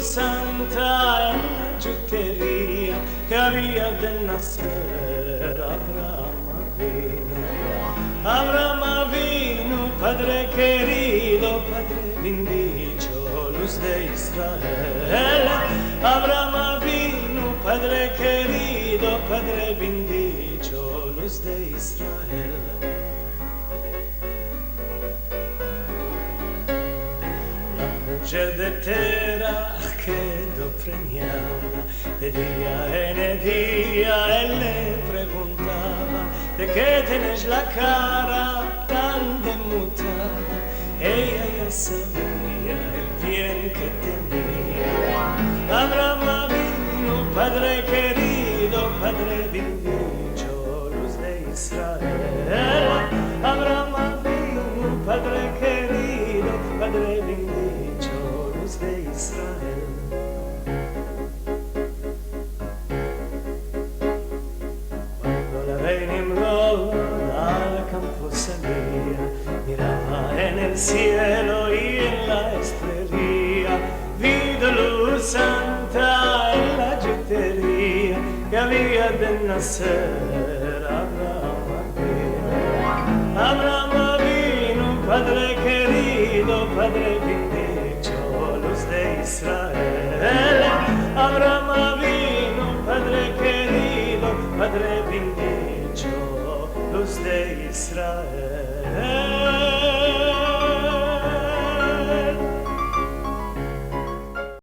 luz santa en la yutería que había de nacer. Abraham vino, Padre querido, Padre bendicho, luz de Israel. Abraham vino, Padre querido, Padre bendicho, luz de Israel. Mujer de Terach quedó preñada, de día en día él le preguntaba: ¿de qué tenés la cara tan demutada? Ella ya sabía el bien que tenía. Abraham vino, Padre querido, Padre bendicho, luz de Israel. Abraham vino, Padre querido, Padre bendicho, luz de Israel. Cuando la reina Nimrod al campo salía, miraba en el cielo y en la estrella, vio luz santa en la yutería que había de nacer. Abraham vino, Padre querido, Padre bendicho, luz de Israel. Abraham vino, Padre querido, Padre bendicho, luz de Israel.